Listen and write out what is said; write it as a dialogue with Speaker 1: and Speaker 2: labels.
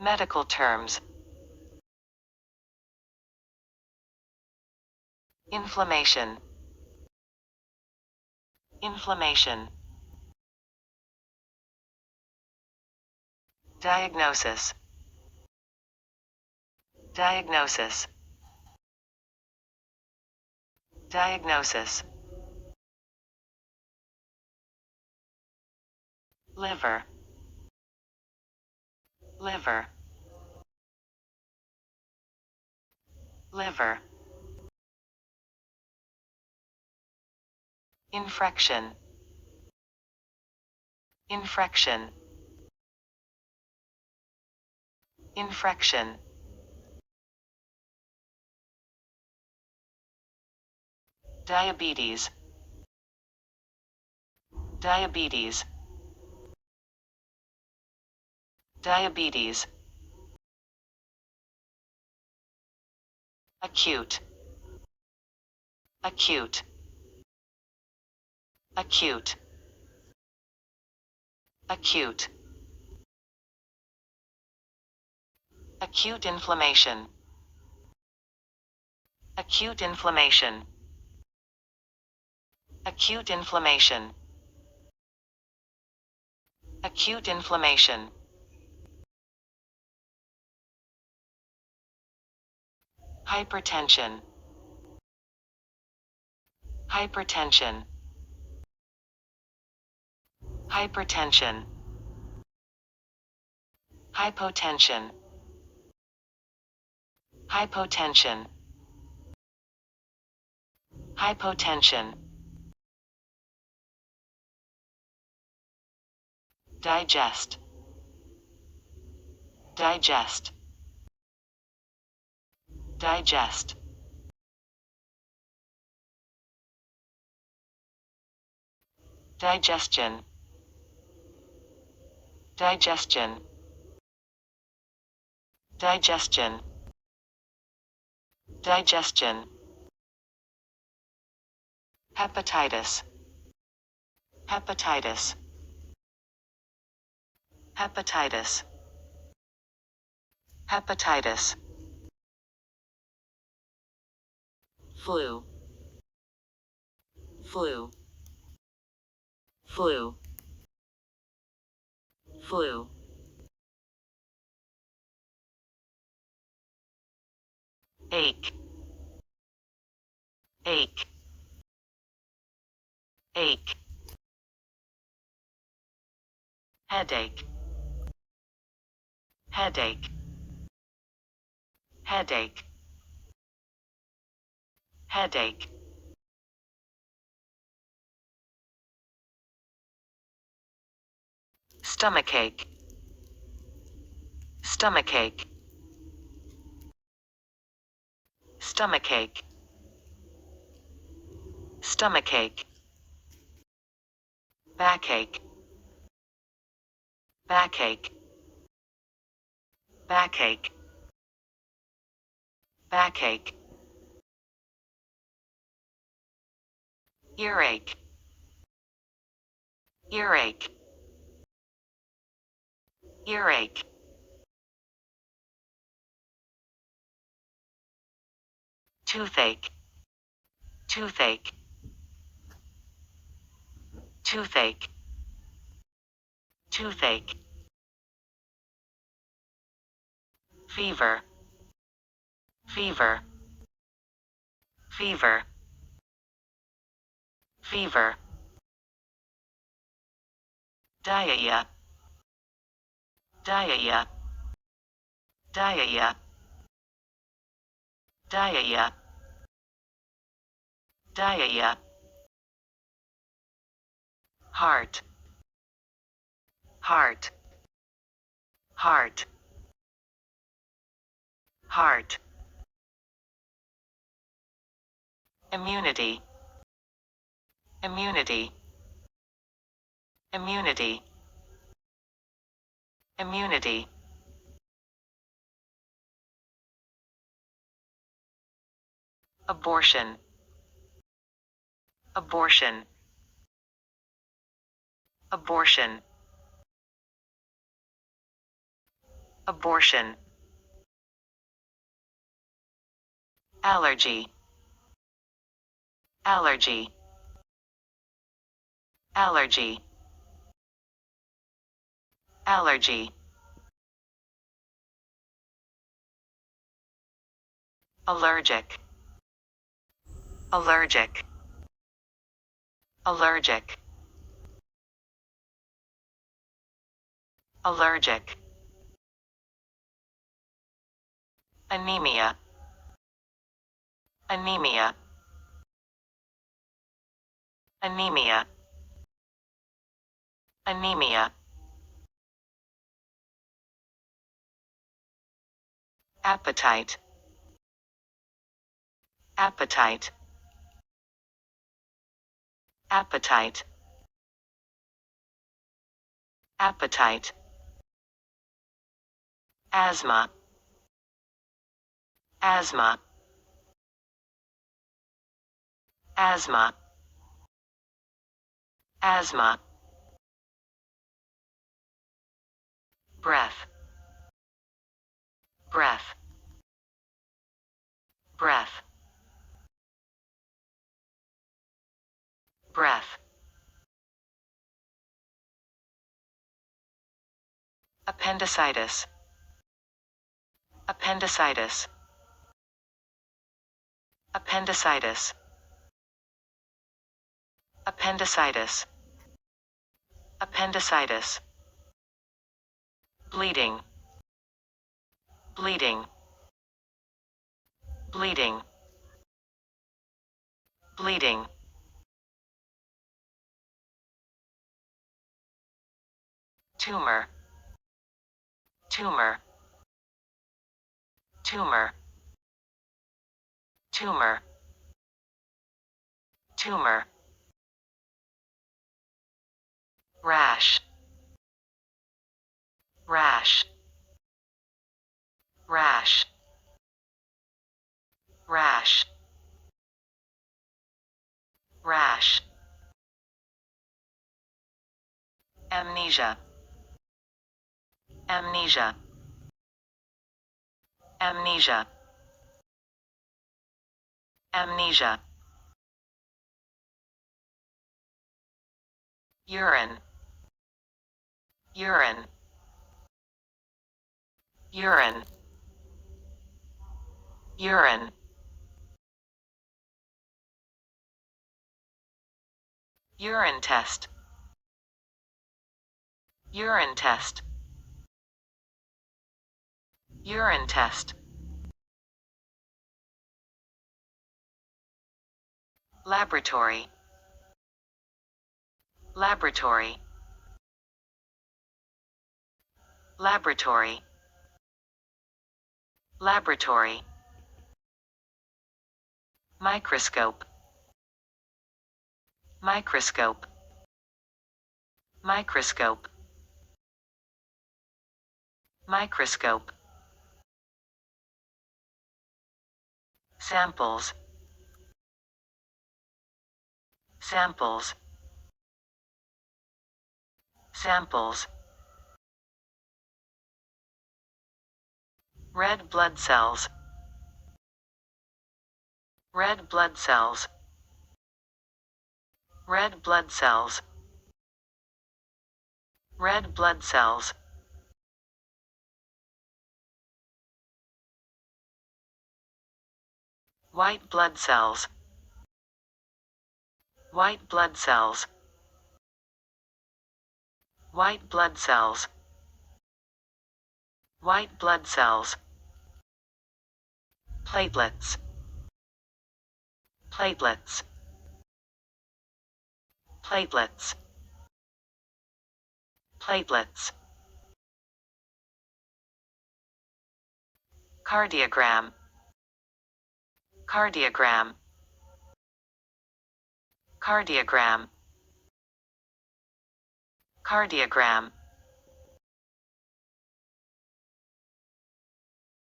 Speaker 1: Medical terms. Inflammation. Inflammation. Diagnosis. Diagnosis. Diagnosis. Liver. Liver. Liver. Infraction. Infraction. Infraction. Diabetes. Diabetes. Diabetes. Acute. Acute. Acute. Acute. Acute inflammation. Acute inflammation. Acute inflammation. Acute inflammation. Hypertension. Hypertension. Hypertension. Hypotension. Hypotension. Hypotension. Digest. Digest. Digest. Digestion. Digestion. Digestion. Digestion. Hepatitis. Hepatitis. Hepatitis. Hepatitis. Flu. Flu. Flu. Flu. Ache. Ache. Ache. Headache. Headache. Headache. Headache. Stomachache. Stomachache. Stomachache. Stomachache. Backache. Backache. Backache. Backache. Earache. Earache. Earache. Toothache. Toothache. Toothache. Toothache. Fever. Fever. Fever. Fever. Diarrhea. Diarrhea. Diarrhea. Diarrhea. Diarrhea. Heart. Heart. Heart. Heart. Immunity. Immunity. Immunity. Immunity. Abortion. Abortion. Abortion. abortion, allergy, allergy, allergy, allergy, allergic, allergic, allergic, allergic, anemia, anemia, anemia, anemia, appetite, appetite, appetite, appetite, asthma, asthma, asthma, asthma, breath, breath, breath, breath, appendicitis, appendicitis, appendicitis, appendicitis, appendicitis, bleeding, bleeding, bleeding, bleeding, tumor, tumor, tumor, tumor, tumor, rash, rash, rash, rash, rash, amnesia, amnesia, amnesia, amnesia, urine, urine, urine, urine, urine test, urine test, urine test, laboratory, laboratory, laboratory, laboratory, microscope, microscope, microscope, microscope, samples, samples, samples, red blood cells, red blood cells, red blood cells, red blood cells, white blood cells, white blood cells, white blood cells, white blood cells, platelets, platelets, platelets, platelets, cardiogram, cardiogram, cardiogram, cardiogram,